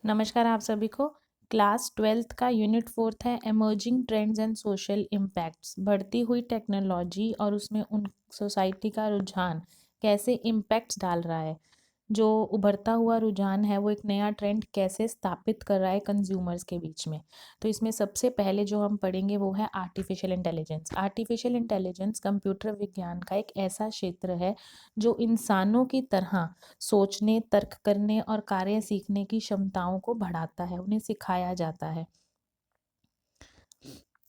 नमस्कार आप सभी को। क्लास 12th का यूनिट 4th है emerging trends and social impacts. बढ़ती हुई टेक्नोलॉजी और उसमें उन सोसाइटी का रुझान कैसे इम्पैक्ट्स डाल रहा है। जो उभरता हुआ रुझान है वो एक नया ट्रेंड कैसे स्थापित कर रहा है कंज्यूमर्स के बीच में। तो इसमें सबसे पहले जो हम पढ़ेंगे वो है artificial intelligence. Artificial intelligence computer विज्ञान का एक ऐसा क्षेत्र है जो इंसानों की तरह सोचने, तर्क करने और कार्य सीखने की क्षमताओं को बढ़ाता है, उन्हें सिखाया जाता है।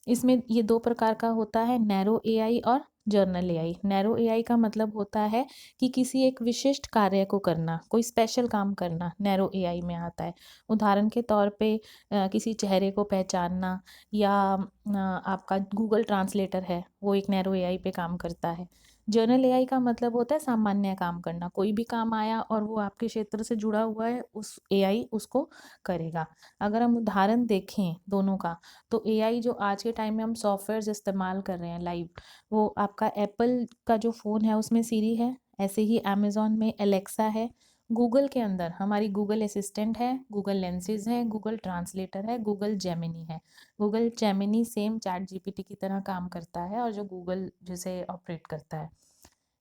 इसमें ये दो प्रकार का होता है, नैरो एआई और जर्नल एआई। नैरो एआई का मतलब होता है कि किसी एक विशिष्ट कार्य को करना, कोई स्पेशल काम करना नैरो एआई में आता है। उदाहरण के तौर पे किसी चेहरे को पहचानना या आपका गूगल ट्रांसलेटर है वो एक नैरो एआई पे काम करता है। जर्नल एआई का मतलब होता है सामान्य काम करना, कोई भी काम आया और वो आपके क्षेत्र से जुड़ा हुआ है उस एआई उसको करेगा। अगर हम उदाहरण देखें दोनों का, तो एआई जो आज के टाइम में हम सॉफ्टवेयर्स इस्तेमाल कर रहे हैं लाइव, वो आपका एप्पल का जो फ़ोन है उसमें सीरी है, ऐसे ही अमेज़न में एलेक्सा है, गूगल के अंदर हमारी गूगल असिस्टेंट है, गूगल लेंसेज है, गूगल ट्रांसलेटर है, गूगल जेमिनी है। Google Gemini same chat GPT की तरह काम करता है और जो गूगल जिसे ऑपरेट करता है।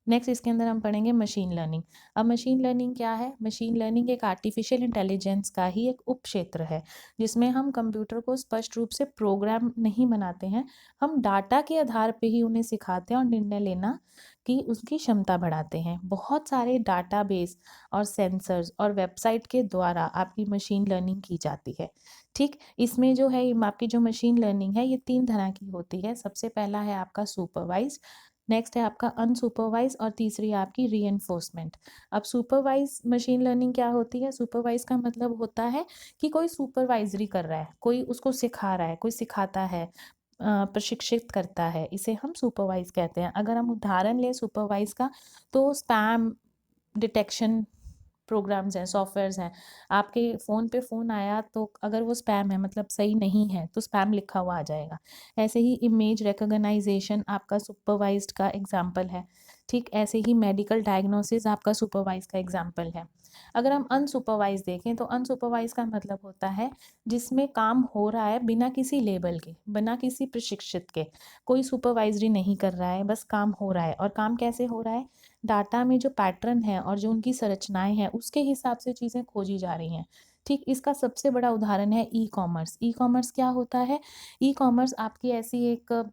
नेक्स्ट इसके अंदर हम पढ़ेंगे मशीन लर्निंग। अब मशीन लर्निंग क्या है? मशीन लर्निंग एक आर्टिफिशियल इंटेलिजेंस का ही एक उप क्षेत्र है जिसमें हम कंप्यूटर को स्पष्ट रूप से प्रोग्राम नहीं बनाते हैं, हम डाटा के आधार पे ही उन्हें सिखाते हैं और निर्णय लेना की उसकी क्षमता बढ़ाते हैं। बहुत सारे डाटाबेस और सेंसर्स और वेबसाइट के द्वारा आपकी मशीन लर्निंग की जाती है। ठीक, इसमें जो है आपकी जो मशीन लर्निंग है ये 3 तरह की होती है। सबसे पहला है आपका सुपरवाइज्ड, नेक्स्ट है आपका अनसुपरवाइज और तीसरी है आपकी रीइंफोर्समेंट। अब सुपरवाइज मशीन लर्निंग क्या होती है? सुपरवाइज का मतलब होता है कि कोई सुपरवाइजरी कर रहा है, कोई उसको सिखा रहा है, कोई सिखाता है, प्रशिक्षित करता है, इसे हम सुपरवाइज कहते हैं। अगर हम उदाहरण लें सुपरवाइज का, तो स्पैम डिटेक्शन प्रोग्राम्स हैं, सॉफ्टवेयर्स हैं। आपके फ़ोन पे फ़ोन आया तो अगर वो स्पैम है मतलब सही नहीं है तो स्पैम लिखा हुआ आ जाएगा। ऐसे ही इमेज रिकॉग्नाइजेशन आपका सुपरवाइज्ड का एग्जाम्पल है। ठीक, ऐसे ही मेडिकल डायग्नोसिस आपका सुपरवाइज का एग्जाम्पल है। अगर हम अनसुपरवाइज देखें तो अनसुपरवाइज का मतलब होता है जिसमें काम हो रहा है बिना किसी लेबल के, बिना किसी प्रशिक्षित के, कोई सुपरवाइजरी नहीं कर रहा है, बस काम हो रहा है। और काम कैसे हो रहा है? डाटा में जो पैटर्न है और जो उनकी संरचनाएं हैं उसके हिसाब से चीज़ें खोजी जा रही हैं। ठीक, इसका सबसे बड़ा उदाहरण है ई कॉमर्स। ई कॉमर्स क्या होता है? ई कॉमर्स आपकी ऐसी एक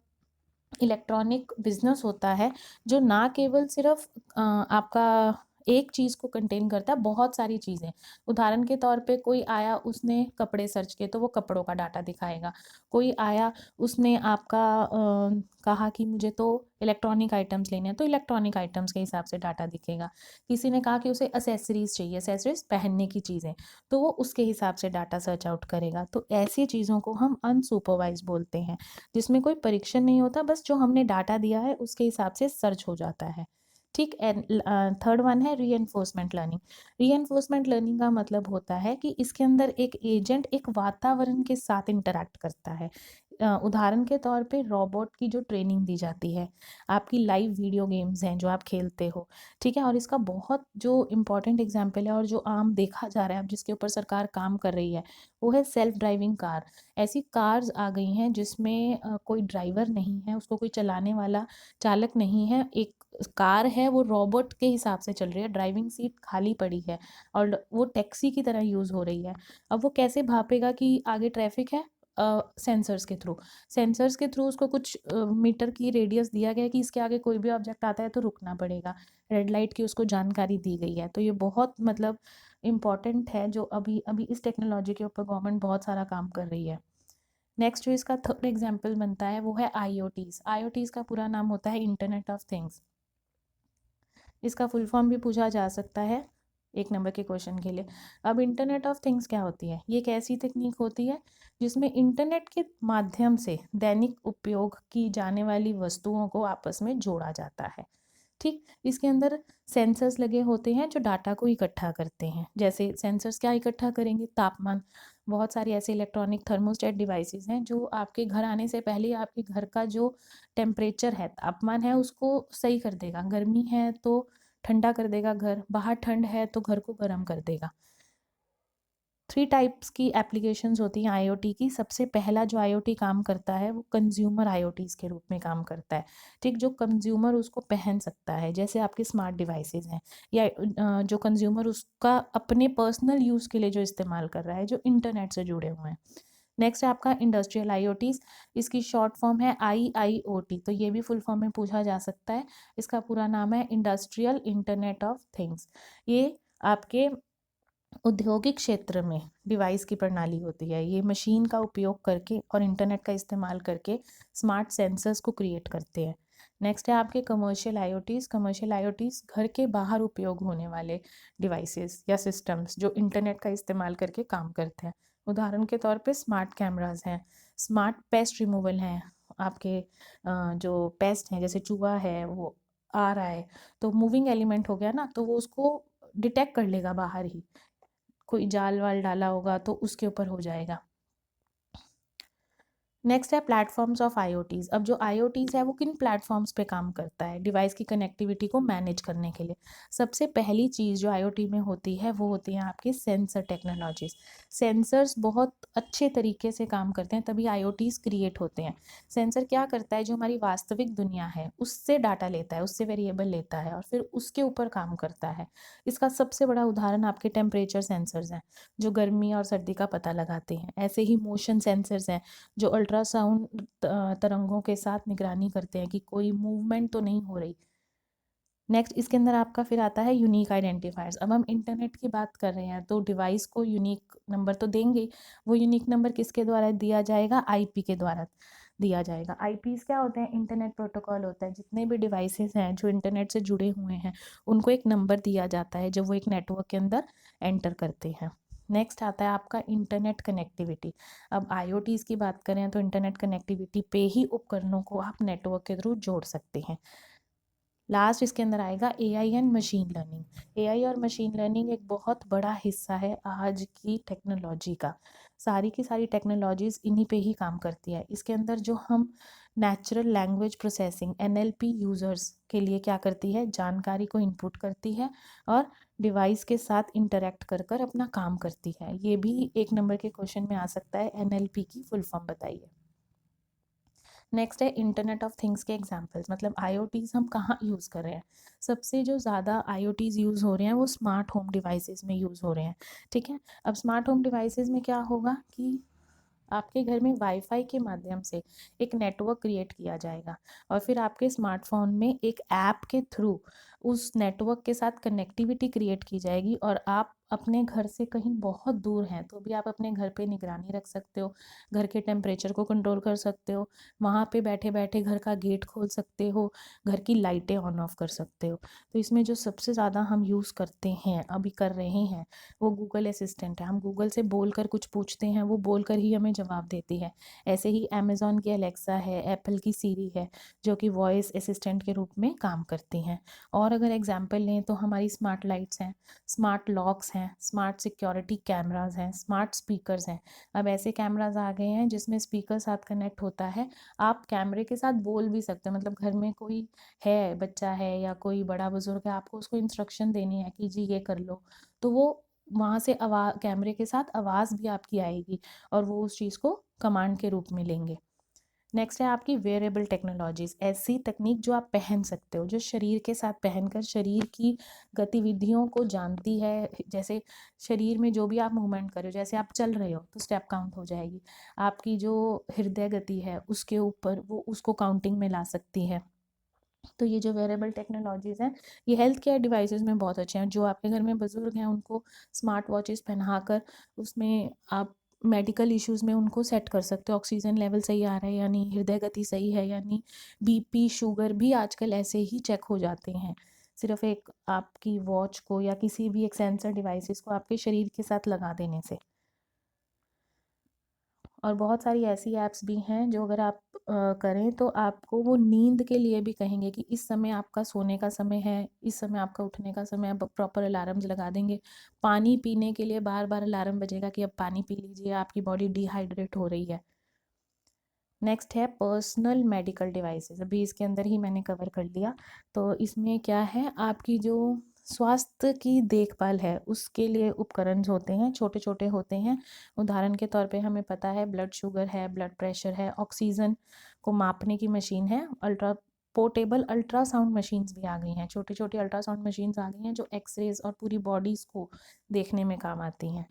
इलेक्ट्रॉनिक बिजनेस होता है जो ना केवल सिर्फ आपका एक चीज़ को कंटेन करता है, बहुत सारी चीज़ें। उदाहरण के तौर पे कोई आया उसने कपड़े सर्च किए तो वो कपड़ों का डाटा दिखाएगा। कोई आया उसने आपका कहा कि मुझे तो इलेक्ट्रॉनिक आइटम्स लेने हैं तो इलेक्ट्रॉनिक आइटम्स के हिसाब से डाटा दिखेगा। किसी ने कहा कि उसे एसेसरीज़ चाहिए, एसेसरीज़ पहनने की चीज़ें, तो वो उसके हिसाब से डाटा सर्च आउट करेगा। तो ऐसी चीज़ों को हम अनसुपरवाइज्ड बोलते हैं, जिसमें कोई परीक्षण नहीं होता, बस जो हमने डाटा दिया है उसके हिसाब से सर्च हो जाता है। ठीक, एंड थर्ड वन है रीइंफोर्समेंट लर्निंग। रीइंफोर्समेंट लर्निंग का मतलब होता है कि इसके अंदर एक एजेंट एक वातावरण के साथ इंटरैक्ट करता है। उदाहरण के तौर पे रोबोट की जो ट्रेनिंग दी जाती है, आपकी लाइव वीडियो गेम्स हैं जो आप खेलते हो, ठीक है। और इसका बहुत जो इम्पोर्टेंट एग्जाम्पल है और जो आम देखा जा रहा है, अब जिसके ऊपर सरकार काम कर रही है, वो है सेल्फ ड्राइविंग कार। ऐसी कार्स आ गई हैं जिसमें कोई ड्राइवर नहीं है, उसको कोई चलाने वाला चालक नहीं है, एक कार है वो रोबोट के हिसाब से चल रही है, ड्राइविंग सीट खाली पड़ी है और वो टैक्सी की तरह यूज़ हो रही है। अब वो कैसे भापेगा कि आगे ट्रैफिक है? सेंसर्स के थ्रू, सेंसर्स के थ्रू उसको कुछ मीटर की रेडियस दिया गया है कि इसके आगे कोई भी ऑब्जेक्ट आता है तो रुकना पड़ेगा, रेड लाइट की उसको जानकारी दी गई है। तो ये बहुत मतलब इम्पॉर्टेंट है जो अभी अभी इस टेक्नोलॉजी के ऊपर गवर्नमेंट बहुत सारा काम कर रही है। नेक्स्ट जो इसका थर्ड एग्जाम्पल बनता है वो है आईओटीज़। आईओटीज़ का पूरा नाम होता है इंटरनेट ऑफ थिंग्स। इसका फुल फॉर्म भी पूछा जा सकता है एक नंबर के क्वेश्चन के लिए। अब इंटरनेट ऑफ थिंग्स क्या होती है? ये एक ऐसी तकनीक होती है जिसमें इंटरनेट के माध्यम से दैनिक उपयोग की जाने वाली वस्तुओं को आपस में जोड़ा जाता है। ठीक, इसके अंदर सेंसर्स लगे होते हैं जो डाटा को इकट्ठा करते हैं। जैसे सेंसर्स क्या इकट्ठा करेंगे? तापमान। बहुत सारे ऐसे इलेक्ट्रॉनिक थर्मोस्टेट डिवाइसेस हैं जो आपके घर आने से पहले आपके घर का जो टेम्परेचर है, तापमान है, उसको सही कर देगा। गर्मी है तो ठंडा कर देगा घर, बाहर ठंड है तो घर को गर्म कर देगा। 3 टाइप्स की एप्लीकेशंस होती हैं आईओटी की। सबसे पहला जो आईओटी काम करता है वो कंज्यूमर आईओटीज़ के रूप में काम करता है, ठीक? जो कंज्यूमर उसको पहन सकता है, जैसे आपके स्मार्ट डिवाइसेज़ हैं, या जो कंज्यूमर उसका अपने पर्सनल यूज़ के लिए जो इस्तेमाल कर रहा है, जो इंटरनेट से जुड़े हुए हैं। नेक्स्ट है आपका इंडस्ट्रियल आईओटीज़, इसकी शॉर्ट फॉर्म है आईआईओटी, तो ये भी फुल फॉर्म में पूछा जा सकता है। इसका पूरा नाम है इंडस्ट्रियल इंटरनेट ऑफ थिंग्स। ये आपके औद्योगिक क्षेत्र में डिवाइस की प्रणाली होती है। ये मशीन का उपयोग करके और इंटरनेट का इस्तेमाल करके स्मार्ट सेंसर्स को क्रिएट करते हैं। नेक्स्ट है आपके कमर्शियल आईओटीज़। कमर्शियल आईओटीज़ घर के बाहर उपयोग होने वाले डिवाइसेस या सिस्टम्स जो इंटरनेट का इस्तेमाल करके काम करते हैं। उदाहरण के तौर पे स्मार्ट कैमरास हैं, स्मार्ट पेस्ट रिमूवल हैं। आपके जो पेस्ट हैं जैसे चूहा है वो आ रहा है तो मूविंग एलिमेंट हो गया ना, तो वो उसको डिटेक्ट कर लेगा बाहर ही, कोई जाल वाल डाला होगा तो उसके ऊपर हो जाएगा। नेक्स्ट है प्लेटफॉर्म्स ऑफ आईओटीज़। अब जो आईओटीज़ है वो किन प्लेटफॉर्म्स पे काम करता है डिवाइस की कनेक्टिविटी को मैनेज करने के लिए। सबसे पहली चीज़ जो आईओटी में होती है वो होती है आपकी सेंसर टेक्नोलॉजीज। सेंसर्स बहुत अच्छे तरीके से काम करते हैं तभी आईओटीज़ क्रिएट होते हैं। सेंसर क्या करता है, जो हमारी वास्तविक दुनिया है उससे डाटा लेता है, उससे वेरिएबल लेता है और फिर उसके ऊपर काम करता है। इसका सबसे बड़ा उदाहरण आपके टेम्परेचर सेंसर्स हैं जो गर्मी और सर्दी का पता लगाते हैं। ऐसे ही मोशन सेंसर्स हैं जो अल्ट्रासाउंड तरंगों के साथ निगरानी करते हैं कि कोई मूवमेंट तो नहीं हो रही। नेक्स्ट इसके अंदर आपका फिर आता है यूनिक आइडेंटिफायर्स। अब हम इंटरनेट की बात कर रहे हैं तो डिवाइस को यूनिक नंबर तो देंगे, वो यूनिक नंबर किसके द्वारा दिया जाएगा, आईपी के द्वारा दिया जाएगा। आईपीस क्या होते हैं, इंटरनेट प्रोटोकॉल होता है। जितने भी डिवाइसेस हैं जो इंटरनेट से जुड़े हुए हैं उनको एक नंबर दिया जाता है जब वो एक नेटवर्क के अंदर एंटर करते हैं। नेक्स्ट आता है आपका इंटरनेट कनेक्टिविटी। अब आईओटीज़ की बात करें तो इंटरनेट कनेक्टिविटी पे ही उपकरणों को आप नेटवर्क के थ्रू जोड़ सकते हैं। लास्ट इसके अंदर आएगा AI and machine learning. AI और मशीन लर्निंग एक बहुत बड़ा हिस्सा है आज की टेक्नोलॉजी का। सारी की सारी टेक्नोलॉजीज़ इन्हीं पे ही काम करती है। इसके अंदर जो हम natural language processing NLP users के लिए क्या करती है, जानकारी को इनपुट करती है और डिवाइस के साथ इंटरेक्ट कर कर अपना काम करती है। ये भी एक नंबर के क्वेश्चन में आ सकता है, एनएलपी की फुल फॉर्म बताइए। नेक्स्ट है इंटरनेट ऑफ थिंग्स के एग्जांपल्स, मतलब आईओटीज़ हम कहाँ यूज़ कर रहे हैं। सबसे जो ज़्यादा आईओटीज़ यूज़ हो रहे हैं वो स्मार्ट होम डिवाइसेस में यूज़ हो रहे हैं, ठीक है। अब स्मार्ट होम डिवाइसेस में क्या होगा कि आपके घर में वाईफाई के माध्यम से एक नेटवर्क क्रिएट किया जाएगा और फिर आपके स्मार्टफोन में एक ऐप के थ्रू उस नेटवर्क के साथ कनेक्टिविटी क्रिएट की जाएगी और आप अपने घर से कहीं बहुत दूर हैं तो भी आप अपने घर पे निगरानी रख सकते हो, घर के टेम्परेचर को कंट्रोल कर सकते हो, वहाँ पे बैठे बैठे घर का गेट खोल सकते हो, घर की लाइटें ऑन ऑफ कर सकते हो। तो इसमें जो सबसे ज़्यादा हम यूज़ करते हैं, अभी कर रहे हैं, वो गूगल असिस्टेंट है। हम गूगल से बोलकर कुछ पूछते हैं, वो बोलकर ही हमें जवाब देती है। ऐसे ही अमेज़ॉन की एलेक्सा है, एप्पल की सीरी है जो कि वॉइस असिस्टेंट के रूप में काम करती हैं। और अगर एग्जांपल लें तो हमारी स्मार्ट लाइट्स हैं, स्मार्ट लॉक्स हैं, स्मार्ट सिक्योरिटी कैमरास हैं, स्मार्ट स्पीकर्स हैं। अब ऐसे कैमरास आ गए हैं जिसमें स्पीकर साथ कनेक्ट होता है, आप कैमरे के साथ बोल भी सकते हो। मतलब घर में कोई है, बच्चा है या कोई बड़ा बुजुर्ग है, आपको उसको इंस्ट्रक्शन देनी है कि जी ये कर लो, तो वो वहाँ से आवाज़, कैमरे के साथ आवाज़ भी आपकी आएगी और वो उस चीज़ को कमांड के रूप में लेंगे। नेक्स्ट है आपकी वेयरेबल टेक्नोलॉजीज़, ऐसी तकनीक जो आप पहन सकते हो, जो शरीर के साथ पहनकर शरीर की गतिविधियों को जानती है। जैसे शरीर में जो भी आप मूवमेंट कर रहे हो, जैसे आप चल रहे हो तो स्टेप काउंट हो जाएगी, आपकी जो हृदय गति है उसके ऊपर वो उसको काउंटिंग में ला सकती है। तो ये जो वेयरेबल टेक्नोलॉजीज़ हैं ये हेल्थ केयर डिवाइसेस में बहुत अच्छे हैं। जो आपके घर में बुजुर्ग हैं उनको स्मार्ट वॉचेस पहनाकर उसमें आप मेडिकल इश्यूज़ में उनको सेट कर सकते हो, ऑक्सीजन लेवल सही आ रहा है या नहीं, हृदय गति सही है या नहीं, बीपी शुगर भी आजकल ऐसे ही चेक हो जाते हैं सिर्फ एक आपकी वॉच को या किसी भी एक सेंसर डिवाइसेस को आपके शरीर के साथ लगा देने से। और बहुत सारी ऐसी ऐप्स भी हैं जो अगर आप करें तो आपको वो नींद के लिए भी कहेंगे कि इस समय आपका सोने का समय है, इस समय आपका उठने का समय है, प्रॉपर अलार्म्स लगा देंगे। पानी पीने के लिए बार बार अलार्म बजेगा कि अब पानी पी लीजिए, आपकी बॉडी डिहाइड्रेट हो रही है। नेक्स्ट है पर्सनल मेडिकल डिवाइसेस, अभी इसके अंदर ही मैंने कवर कर लिया। तो इसमें क्या है, आपकी जो स्वास्थ्य की देखभाल है उसके लिए उपकरण होते हैं, छोटे छोटे होते हैं। उदाहरण के तौर पे हमें पता है ब्लड शुगर है, ब्लड प्रेशर है, ऑक्सीजन को मापने की मशीन है, पोर्टेबल अल्ट्रासाउंड मशीन्स भी आ गई हैं, छोटी छोटी अल्ट्रासाउंड मशीन्स आ गई हैं जो एक्सरेज और पूरी बॉडीज़ को देखने में काम आती हैं।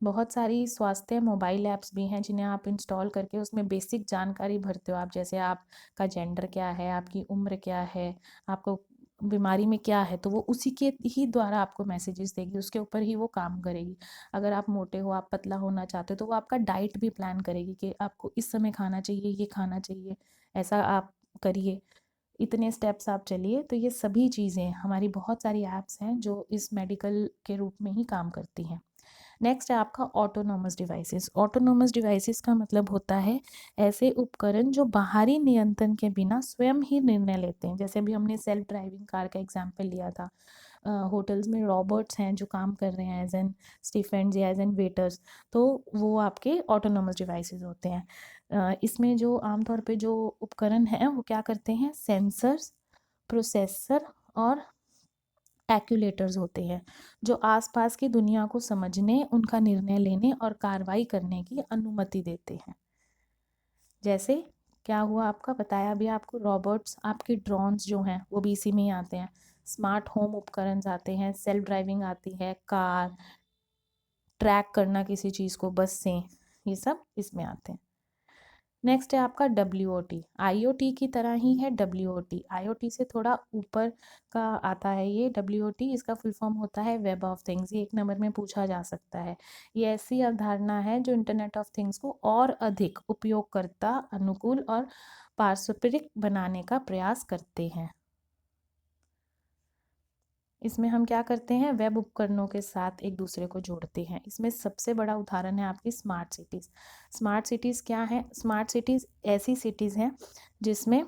बहुत सारी स्वास्थ्य मोबाइल ऐप्स भी हैं जिन्हें आप इंस्टॉल करके उसमें बेसिक जानकारी भरते हो आप, जैसे आपका जेंडर क्या है, आपकी उम्र क्या है, आपको बीमारी में क्या है, तो वो उसी के ही द्वारा आपको मैसेजेस देगी, उसके ऊपर ही वो काम करेगी। अगर आप मोटे हो, आप पतला होना चाहते हो, तो वो आपका डाइट भी प्लान करेगी कि आपको इस समय खाना चाहिए, ये खाना चाहिए, ऐसा आप करिए, इतने स्टेप्स आप चलिए। तो ये सभी चीज़ें हमारी बहुत सारी ऐप्स हैं जो इस मेडिकल के रूप में ही काम करती हैं। नेक्स्ट है आपका ऑटोनोमस डिवाइसेस। ऑटोनोमस डिवाइसेस का मतलब होता है ऐसे उपकरण जो बाहरी नियंत्रण के बिना स्वयं ही निर्णय लेते हैं। जैसे अभी हमने सेल्फ ड्राइविंग कार का एग्जांपल लिया था। होटल्स में रॉबोट्स हैं जो काम कर रहे हैं एज एन स्टीफेंड्स या एज एन वेटर्स, तो वो आपके ऑटोनोमस डिवाइसेस होते हैं। इसमें जो आमतौर पे जो उपकरण हैं वो क्या करते हैं, सेंसर्स, प्रोसेसर और एक्यूलेटर्स होते हैं जो आसपास की दुनिया को समझने, उनका निर्णय लेने और कार्रवाई करने की अनुमति देते हैं। जैसे क्या हुआ, आपका बताया भी आपको, रॉबोट्स, आपके ड्रोन्स जो हैं वो भी इसी में ही आते हैं। स्मार्ट होम उपकरण आते हैं, सेल्फ ड्राइविंग आती है, कार, ट्रैक करना किसी चीज़ को बस से, ये सब इसमें आते हैं। नेक्स्ट है आपका WOT। IoT की तरह ही है WOT, IoT से थोड़ा ऊपर का आता है ये WOT। इसका फुल फॉर्म होता है वेब ऑफ थिंग्स। ये एक नंबर में पूछा जा सकता है। ये ऐसी अवधारणा है जो इंटरनेट ऑफ थिंग्स को और अधिक उपयोगकर्ता अनुकूल और पारस्परिक बनाने का प्रयास करते हैं। इसमें हम क्या करते हैं, वेब उपकरणों के साथ एक दूसरे को जोड़ते हैं। इसमें सबसे बड़ा उदाहरण है आपकी स्मार्ट सिटीज़। स्मार्ट सिटीज़ क्या है, स्मार्ट सिटीज़ ऐसी सिटीज़ हैं जिसमें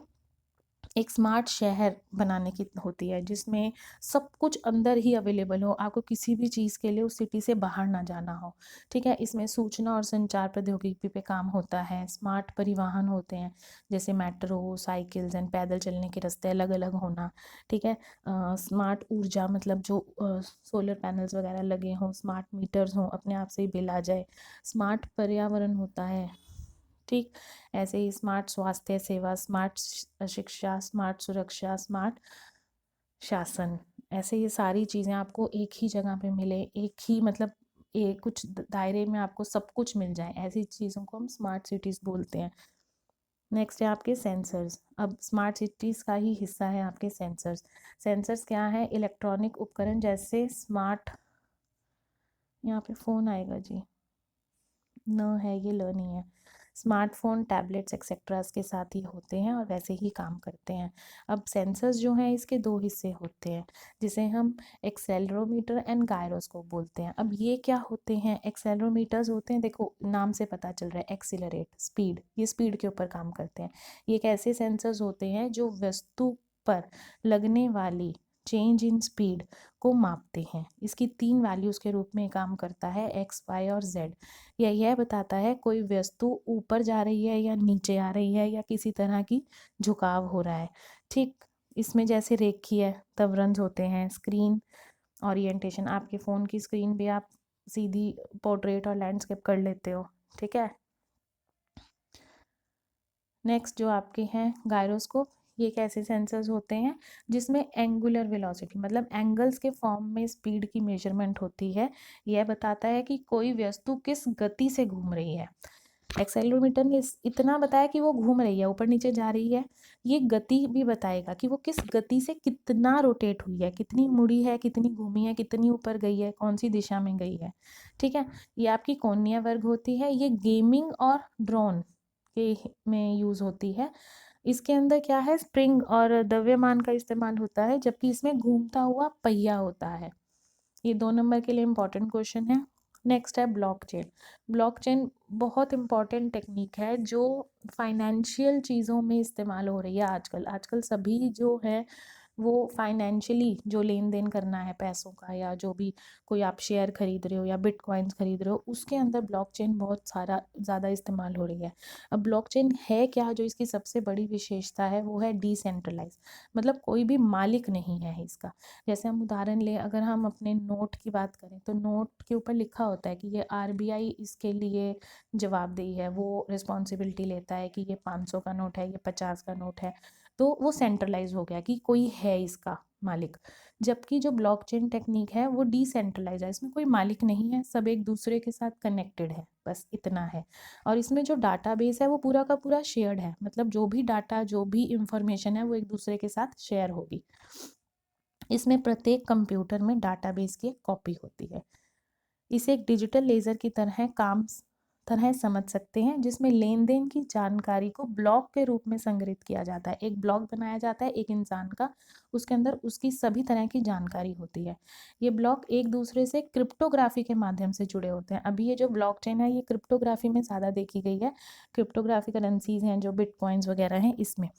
एक स्मार्ट शहर बनाने की होती है, जिसमें सब कुछ अंदर ही अवेलेबल हो, आपको किसी भी चीज़ के लिए उस सिटी से बाहर ना जाना हो। ठीक है, इसमें सूचना और संचार प्रौद्योगिकी पे काम होता है। स्मार्ट परिवहन होते हैं जैसे मेट्रो, साइकिल्स एंड पैदल चलने के रास्ते अलग अलग होना। ठीक है, स्मार्ट ऊर्जा मतलब जो सोलर पैनल्स वगैरह लगे हों, स्मार्ट मीटर्स हों, अपने आप से ही बिल आ जाए। स्मार्ट पर्यावरण होता है। ठीक, ऐसे ही स्मार्ट स्वास्थ्य सेवा, स्मार्ट शिक्षा, स्मार्ट सुरक्षा, स्मार्ट शासन, ऐसे ये सारी चीज़ें आपको एक ही जगह पे मिले, एक ही मतलब एक कुछ दायरे में आपको सब कुछ मिल जाए, ऐसी चीज़ों को हम स्मार्ट सिटीज़ बोलते हैं। नेक्स्ट है आपके सेंसर्स। अब स्मार्ट सिटीज़ का ही हिस्सा है आपके सेंसर्स। सेंसर्स क्या है, इलेक्ट्रॉनिक उपकरण जैसे स्मार्ट, यहाँ पे फ़ोन आएगा जी, न है ये, ल नहीं है। स्मार्टफोन, टैबलेट्स एक्सेट्रास के साथ ही होते हैं और वैसे ही काम करते हैं। अब सेंसर्स जो हैं इसके दो हिस्से होते हैं जिसे हम एक्सेलरोमीटर एंड गायरोस्कोप बोलते हैं। अब ये क्या होते हैं, एक्सेलरोमीटर्स होते हैं, देखो नाम से पता चल रहा है, एक्सीलरेट, स्पीड, ये स्पीड के ऊपर काम करते हैं। ये एक ऐसे सेंसर्स होते हैं जो वस्तु पर लगने वाली चेंज इन स्पीड को मापते हैं। इसकी 3 वैल्यूज़ के रूप में काम करता है, एक्स, वाई और जेड। यह बताता है कोई वस्तु ऊपर जा रही है या नीचे आ रही है या किसी तरह की झुकाव हो रहा है। ठीक, इसमें जैसे रेखीय त्वरंस होते हैं, स्क्रीन ओरिएंटेशन, आपके फ़ोन की स्क्रीन भी आप सीधी पोर्ट्रेट और लैंडस्केप कर लेते हो। ठीक है, नेक्स्ट जो आपके हैं गायरोस्कोप, ये एक ऐसे सेंसर्स होते हैं जिसमें एंगुलर वेलोसिटी मतलब एंगल्स के फॉर्म में स्पीड की मेजरमेंट होती है। यह बताता है कि कोई वस्तु किस गति से घूम रही है। एक्सेलरोमीटर ने इतना बताया कि वो घूम रही है, ऊपर नीचे जा रही है। ये गति भी बताएगा कि वो किस गति से कितना रोटेट हुई है, कितनी मुड़ी है, कितनी घूमी है, कितनी ऊपर गई है, कौन सी दिशा में गई है। ठीक है, ये आपकी कोणीय वर्ग होती है। ये गेमिंग और ड्रोन के में यूज़ होती है। इसके अंदर क्या है, स्प्रिंग और द्रव्यमान का इस्तेमाल होता है, जबकि इसमें घूमता हुआ पहिया होता है। ये 2 नंबर के लिए इम्पॉर्टेंट क्वेश्चन है। नेक्स्ट है ब्लॉकचेन। ब्लॉकचेन बहुत इम्पॉर्टेंट टेक्निक है जो फाइनेंशियल चीज़ों में इस्तेमाल हो रही है आजकल। आजकल सभी जो है वो फाइनेंशियली जो लेन देन करना है पैसों का, या जो भी कोई आप शेयर खरीद रहे हो या बिटकॉइंस खरीद रहे हो, उसके अंदर ब्लॉकचेन बहुत सारा ज़्यादा इस्तेमाल हो रही है। अब ब्लॉकचेन है क्या, जो इसकी सबसे बड़ी विशेषता है वो है डिसेंट्रलाइज, मतलब कोई भी मालिक नहीं है इसका। जैसे हम उदाहरण लें, अगर हम अपने नोट की बात करें तो नोट के ऊपर लिखा होता है कि ये आरबीआई इसके लिए जवाबदेही है, वो रिस्पॉन्सिबिलिटी लेता है कि ये 500 का नोट है, ये 50 का नोट है। तो वो सेंट्रलाइज हो गया कि कोई है इसका मालिक। जबकि जो ब्लॉकचेन टेक्निक है वो डिसेंट्रलाइज है, इसमें कोई मालिक नहीं है, सब एक दूसरे के साथ कनेक्टेड है, बस इतना है। और इसमें जो डाटाबेस है वो पूरा का पूरा शेयर्ड है, मतलब जो भी डाटा, जो भी इंफॉर्मेशन है वो एक दूसरे के साथ शेयर होगी। इसमें प्रत्येक कंप्यूटर में डाटाबेस की एक कॉपी होती है। इसे एक डिजिटल लेज़र की तरह समझ सकते हैं, जिसमें लेन देन की जानकारी को ब्लॉक के रूप में संग्रहित किया जाता है। एक ब्लॉक बनाया जाता है एक इंसान का, उसके अंदर उसकी सभी तरह की जानकारी होती है। ये ब्लॉक एक दूसरे से क्रिप्टोग्राफी के माध्यम से जुड़े होते हैं। अभी ये जो ब्लॉकचेन है ये क्रिप्टोग्राफी में ज़्यादा देखी गई है। क्रिप्टोग्राफी करेंसीज हैं जो बिटकॉइंस वगैरह हैं, इसमें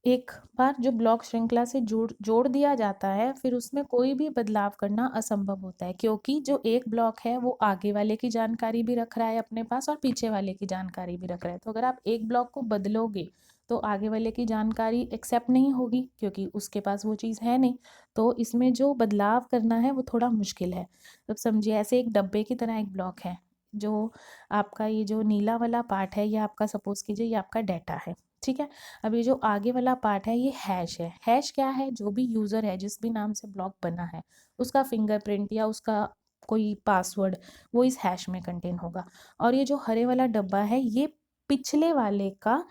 एक बार जो ब्लॉक श्रृंखला से जोड़ दिया जाता है, फिर उसमें कोई भी बदलाव करना असंभव होता है, क्योंकि जो एक ब्लॉक है वो आगे वाले की जानकारी भी रख रहा है अपने पास और पीछे वाले की जानकारी भी रख रहा है। तो अगर आप एक ब्लॉक को बदलोगे तो आगे वाले की जानकारी एक्सेप्ट नहीं होगी, क्योंकि उसके पास वो चीज़ है नहीं। तो इसमें जो बदलाव करना है वो थोड़ा मुश्किल है। अब समझिए, ऐसे एक डब्बे की तरह एक ब्लॉक है, जो आपका ये जो नीला वाला पार्ट है ये आपका, सपोज कीजिए ये आपका डाटा है, ठीक है। अब ये जो आगे वाला पार्ट है ये हैश है। हैश क्या है, जो भी यूज़र है, जिस भी नाम से ब्लॉक बना है, उसका फिंगरप्रिंट या उसका कोई पासवर्ड वो इस हैश में कंटेन होगा। और ये जो हरे वाला डब्बा है ये पिछले वाले का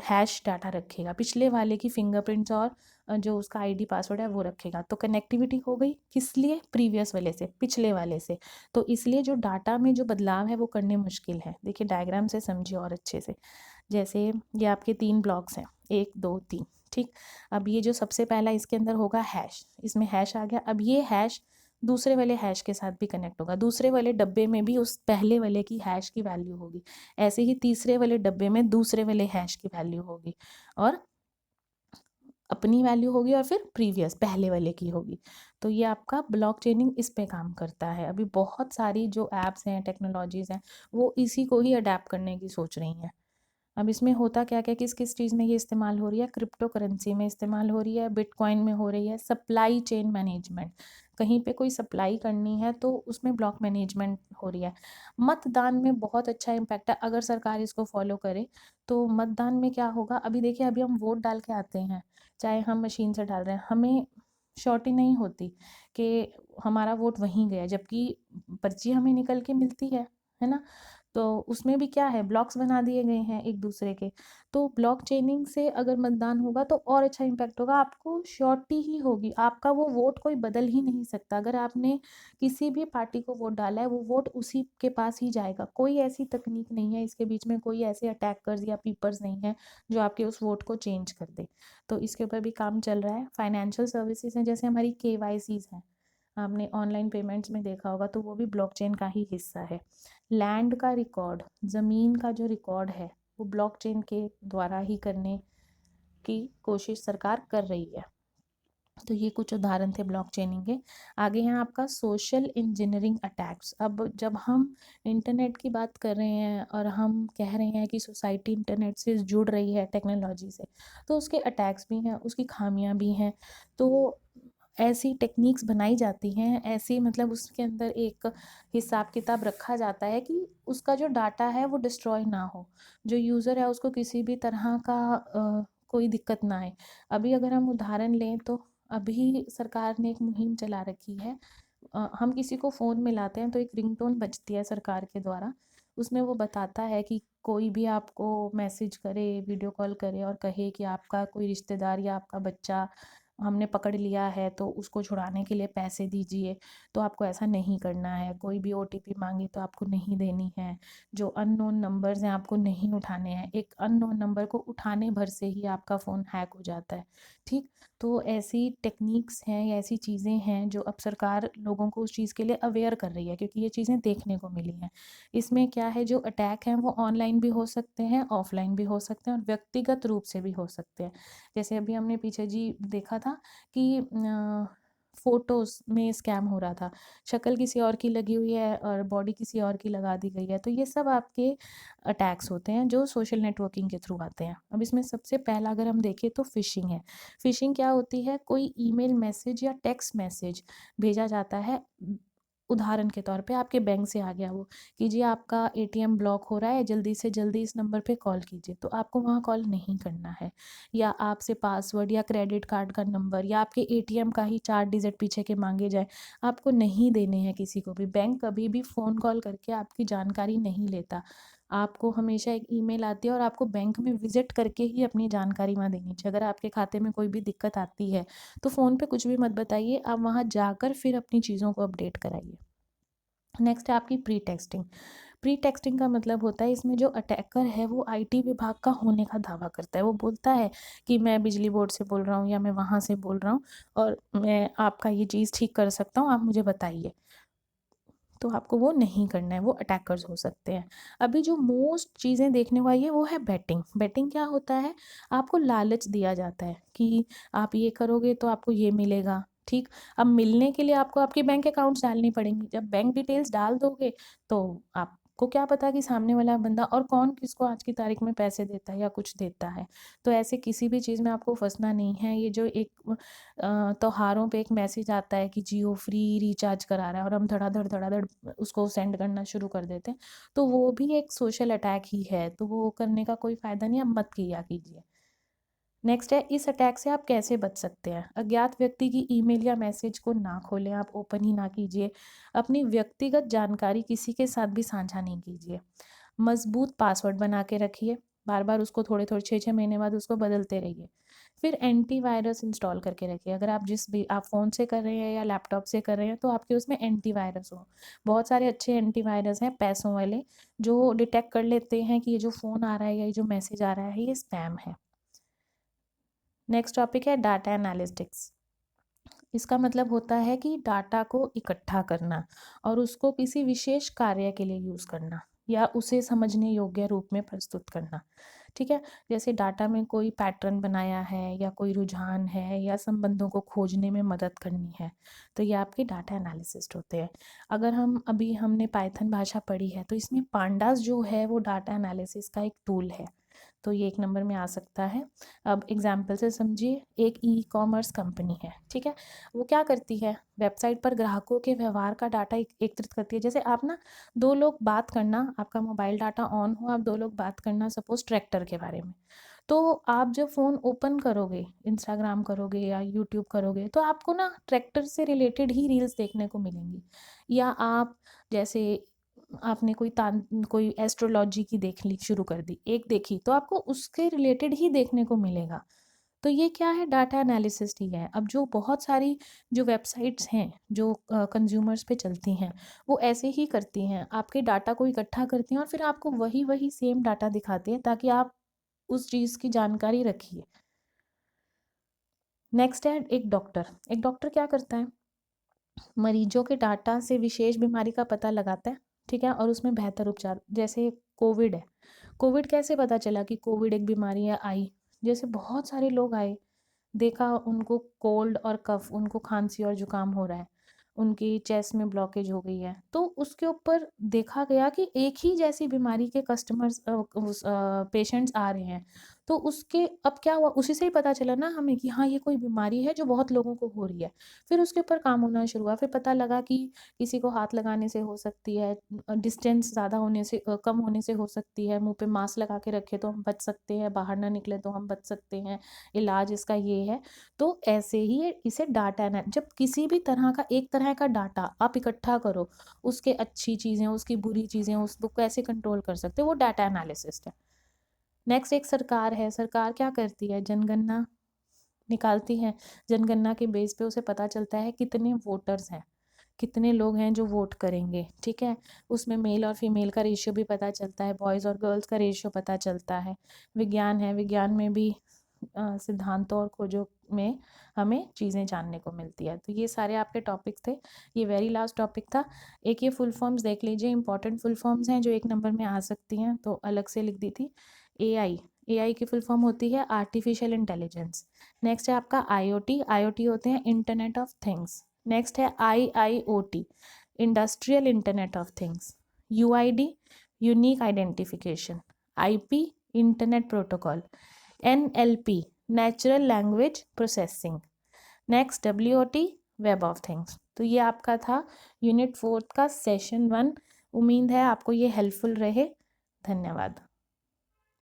हैश डाटा रखेगा, पिछले वाले की फिंगरप्रिंट्स और जो उसका आईडी पासवर्ड है वो रखेगा। तो कनेक्टिविटी हो गई किस लिए, प्रीवियस वाले से, पिछले वाले से। तो इसलिए जो डाटा में जो बदलाव है वो करने मुश्किल है। देखिए डायग्राम से समझिए और अच्छे से। जैसे ये आपके 3 ब्लॉक्स हैं, 1 2 3, ठीक। अब ये जो सबसे पहला इसके अंदर होगा हैश, इसमें हैश आ गया। अब ये हैश दूसरे वाले हैश के साथ भी कनेक्ट होगा, दूसरे वाले डब्बे में भी उस पहले वाले की हैश की वैल्यू होगी। ऐसे ही तीसरे वाले डब्बे में दूसरे वाले हैश की वैल्यू होगी, और अपनी वैल्यू होगी, और फिर प्रीवियस पहले वाले की होगी। तो ये आपका ब्लॉक चेनिंग इस पे काम करता है। अभी बहुत सारी जो ऐप्स हैं, टेक्नोलॉजीज़ हैं, वो इसी को ही अडेप्ट करने की सोच रही हैं। अब इसमें होता क्या क्या, किस किस चीज़ में ये इस्तेमाल हो रही है, क्रिप्टो करेंसी में इस्तेमाल हो रही है, बिटकॉइन में हो रही है, सप्लाई चेन मैनेजमेंट, कहीं पे कोई सप्लाई करनी है तो उसमें ब्लॉक मैनेजमेंट हो रही है। मतदान में बहुत अच्छा इम्पैक्ट है, अगर सरकार इसको फॉलो करे तो। मतदान में क्या होगा, अभी देखिए, अभी हम वोट डाल के आते हैं, चाहे हम मशीन से डाल रहे हैं, हमें श्योरिटी नहीं होती कि हमारा वोट वहीं गया, जबकि पर्ची हमें निकल के मिलती है ना। तो उसमें भी क्या है, ब्लॉक्स बना दिए गए हैं एक दूसरे के। तो ब्लॉक चेनिंग से अगर मतदान होगा तो और अच्छा इम्पैक्ट होगा, आपको श्योरिटी ही होगी, आपका वो वोट कोई बदल ही नहीं सकता। अगर आपने किसी भी पार्टी को वोट डाला है वो वोट उसी के पास ही जाएगा। कोई ऐसी तकनीक नहीं है इसके बीच में, कोई ऐसे अटैकर्स या पीपर्स नहीं है जो आपके उस वोट को चेंज कर दे। तो इसके ऊपर भी काम चल रहा है। फाइनेंशियल सर्विसेज हैं, जैसे हमारी केवाईसीज हैं, आपने ऑनलाइन पेमेंट्स में देखा होगा, तो वो भी ब्लॉकचेन का ही हिस्सा है। लैंड का रिकॉर्ड, ज़मीन का जो रिकॉर्ड है, वो ब्लॉकचेन के द्वारा ही करने की कोशिश सरकार कर रही है। तो ये कुछ उदाहरण थे ब्लॉकचेनिंग के। आगे हैं आपका सोशल इंजीनियरिंग अटैक्स। अब जब हम इंटरनेट की बात कर रहे हैं और हम कह रहे हैं कि सोसाइटी इंटरनेट से जुड़ रही है, टेक्नोलॉजी से, तो उसके अटैक्स भी हैं, उसकी खामियां भी हैं। तो ऐसी टेक्निक्स बनाई जाती हैं, ऐसी मतलब उसके अंदर एक हिसाब किताब रखा जाता है कि उसका जो डाटा है वो डिस्ट्रॉय ना हो, जो यूज़र है उसको किसी भी तरह का कोई दिक्कत ना आए। अभी अगर हम उदाहरण लें तो अभी सरकार ने एक मुहिम चला रखी है। हम किसी को फ़ोन मिलाते हैं तो एक रिंगटोन बजती है सरकार के द्वारा, उसमें वो बताता है कि कोई भी आपको मैसेज करे, वीडियो कॉल करे और कहे कि आपका कोई रिश्तेदार या आपका बच्चा हमने पकड़ लिया है तो उसको छुड़ाने के लिए पैसे दीजिए, तो आपको ऐसा नहीं करना है। कोई भी ओटीपी मांगे तो आपको नहीं देनी है। जो अननोन नंबर्स हैं आपको नहीं उठाने हैं। एक अननोन नंबर को उठाने भर से ही आपका फ़ोन हैक हो जाता है, ठीक। तो ऐसी टेक्निक्स हैं या ऐसी चीज़ें हैं जो अब सरकार लोगों को उस चीज़ के लिए अवेयर कर रही है, क्योंकि ये चीज़ें देखने को मिली हैं। इसमें क्या है, जो अटैक हैं वो ऑनलाइन भी हो सकते हैं, ऑफलाइन भी हो सकते हैं और व्यक्तिगत रूप से भी हो सकते हैं। जैसे अभी हमने पीछे जी देखा था कि फ़ोटोज़ में स्कैम हो रहा था। शक्ल किसी और की लगी हुई है और बॉडी किसी और की लगा दी गई है। तो ये सब आपके अटैक्स होते हैं जो सोशल नेटवर्किंग के थ्रू आते हैं। अब इसमें सबसे पहला अगर हम देखें तो फ़िशिंग है। फ़िशिंग क्या होती है, कोई ईमेल मैसेज या टेक्स्ट मैसेज भेजा जाता है, उदाहरण के तौर पे आपके बैंक से आ गया वो कि जी आपका एटीएम ब्लॉक हो रहा है, जल्दी से जल्दी इस नंबर पे कॉल कीजिए, तो आपको वहाँ कॉल नहीं करना है। या आपसे पासवर्ड या क्रेडिट कार्ड का नंबर या आपके एटीएम का ही 4 डिजिट पीछे के मांगे जाए, आपको नहीं देने हैं किसी को भी। बैंक कभी भी फ़ोन कॉल करके आपकी जानकारी नहीं लेता। आपको हमेशा एक ईमेल आती है और आपको बैंक में विज़िट करके ही अपनी जानकारी वहाँ देनी चाहिए। अगर आपके खाते में कोई भी दिक्कत आती है तो फ़ोन पे कुछ भी मत बताइए, आप वहाँ जाकर फिर अपनी चीज़ों को अपडेट कराइए। नेक्स्ट है आपकी प्री टेक्स्टिंग। प्री टेक्स्टिंग का मतलब होता है, इसमें जो अटैकर है वो आईटी विभाग का होने का दावा करता है। वो बोलता है कि मैं बिजली बोर्ड से बोल रहा हूँ या मैं वहाँ से बोल रहा हूँ और मैं आपका ये चीज़ ठीक कर सकता हूँ, आप मुझे बताइए। तो आपको वो नहीं करना है, वो अटैकर्स हो सकते हैं। अभी जो मोस्ट चीज़ें देखने को आई है वो है बेटिंग। बेटिंग क्या होता है, आपको लालच दिया जाता है कि आप ये करोगे तो आपको ये मिलेगा, ठीक। अब मिलने के लिए आपको आपके बैंक अकाउंट्स डालनी पड़ेंगी। जब बैंक डिटेल्स डाल दोगे तो आपको क्या पता कि सामने वाला बंदा और कौन किसको आज की तारीख में पैसे देता है या कुछ देता है। तो ऐसे किसी भी चीज़ में आपको फंसना नहीं है। ये जो एक त्योहारों पे एक मैसेज आता है कि जियो फ्री रिचार्ज करा रहा है और हम धड़ाधड़ धड़ाधड़ उसको सेंड करना शुरू कर देते हैं, तो वो भी एक सोशल अटैक ही है। तो वो करने का कोई फ़ायदा नहीं, आप मत किया कीजिए। नेक्स्ट है, इस अटैक से आप कैसे बच सकते हैं। अज्ञात व्यक्ति की ईमेल या मैसेज को ना खोलें, आप ओपन ही ना कीजिए। अपनी व्यक्तिगत जानकारी किसी के साथ भी साझा नहीं कीजिए। मजबूत पासवर्ड बना के रखिए, बार बार उसको थोड़े थोड़े 6-6 महीने बाद उसको बदलते रहिए। फिर एंटीवायरस इंस्टॉल करके रखिए। अगर आप जिस भी आप फ़ोन से कर रहे हैं या लैपटॉप से कर रहे हैं तो आपके उसमें एंटीवायरस हो। बहुत सारे अच्छे एंटीवायरस हैं पैसों वाले, जो डिटेक्ट कर लेते हैं कि ये जो फ़ोन आ रहा है या ये जो मैसेज आ रहा है ये स्पैम है। नेक्स्ट टॉपिक है डाटा एनालिटिक्स। इसका मतलब होता है कि डाटा को इकट्ठा करना और उसको किसी विशेष कार्य के लिए यूज़ करना या उसे समझने योग्य रूप में प्रस्तुत करना। ठीक है, जैसे डाटा में कोई पैटर्न बनाया है या कोई रुझान है या संबंधों को खोजने में मदद करनी है, तो ये आपके डाटा एनालिसिस्ट होते हैं। अगर हम अभी हमने पाइथन भाषा पढ़ी है तो इसमें पांडास जो है वो डाटा एनालिसिस का एक टूल है, तो ये 1 नंबर में आ सकता है। अब एग्जाम्पल से समझिए, एक ई कॉमर्स कंपनी है, ठीक है। वो क्या करती है, वेबसाइट पर ग्राहकों के व्यवहार का डाटा एकत्रित करती है। जैसे आप ना, दो लोग बात करना, आपका मोबाइल डाटा ऑन हो, आप दो लोग बात करना सपोज ट्रैक्टर के बारे में, तो आप जब फ़ोन ओपन करोगे, इंस्टाग्राम करोगे या यूट्यूब करोगे, तो आपको ना ट्रैक्टर से रिलेटेड ही रील्स देखने को मिलेंगी। या आप जैसे आपने कोई एस्ट्रोलॉजी की देख ली, शुरू कर दी, एक देखी तो आपको उसके रिलेटेड ही देखने को मिलेगा। तो ये क्या है, डाटा एनालिसिस ही है। अब जो बहुत सारी जो वेबसाइट्स हैं जो कंज्यूमर्स पे चलती हैं, वो ऐसे ही करती हैं, आपके डाटा को इकट्ठा करती हैं और फिर आपको वही वही सेम डाटा दिखाती हैं ताकि आप उस चीज़ की जानकारी रखिए। नेक्स्ट है एक डॉक्टर। एक डॉक्टर क्या करता है, मरीजों के डाटा से विशेष बीमारी का पता लगाता है, ठीक है, और उसमें बेहतर उपचार। जैसे कोविड है, कोविड कैसे पता चला कि कोविड एक बीमारी है, आई, जैसे बहुत सारे लोग आए, देखा उनको कोल्ड और कफ, उनको खांसी और जुकाम हो रहा है, उनकी चेस्ट में ब्लॉकेज हो गई है, तो उसके ऊपर देखा गया कि एक ही जैसी बीमारी के कस्टमर्स पेशेंट्स आ रहे हैं। तो उसके अब क्या हुआ, उसी से ही पता चला ना हमें कि हाँ ये कोई बीमारी है जो बहुत लोगों को हो रही है। फिर उसके ऊपर काम होना शुरू हुआ, फिर पता लगा कि किसी को हाथ लगाने से हो सकती है, डिस्टेंस ज़्यादा होने से कम होने से हो सकती है, मुंह पे मास्क लगा के रखे तो हम बच सकते हैं, बाहर ना निकले तो हम बच सकते हैं, इलाज इसका ये है। तो ऐसे ही इसे डाटा जब किसी भी तरह का एक तरह का डाटा आप इकट्ठा करो, उसके अच्छी चीज़ें, उसकी बुरी चीज़ें, उसको कैसे कंट्रोल कर सकते हो, वो डाटा एनालिसिस्ट है। नेक्स्ट एक सरकार है। सरकार क्या करती है, जनगणना निकालती है। जनगणना के बेस पे उसे पता चलता है कितने वोटर्स हैं, कितने लोग हैं जो वोट करेंगे, ठीक है। उसमें मेल और फीमेल का रेशियो भी पता चलता है, बॉयज़ और गर्ल्स का रेशियो पता चलता है। विज्ञान है, विज्ञान में भी सिद्धांतों और खोजों में हमें चीज़ें जानने को मिलती है। तो ये सारे आपके टॉपिक्स थे, ये वेरी लास्ट टॉपिक था। एक ये फुल फॉर्म्स देख लीजिए, इंपॉर्टेंट फुल फॉर्म्स हैं जो एक नंबर में आ सकती हैं, तो अलग से लिख दी थी। एआई की फुल फॉर्म होती है आर्टिफिशियल इंटेलिजेंस। नेक्स्ट है आपका आईओटी होते हैं इंटरनेट ऑफ थिंग्स। नेक्स्ट है IIOT, industrial internet of things. UID, unique identification. IP, internet protocol. NLP, natural language processing. Next WOT, web of things. तो ये आपका था यूनिट 4 का सेशन 1। उम्मीद है आपको ये हेल्पफुल रहे। धन्यवाद।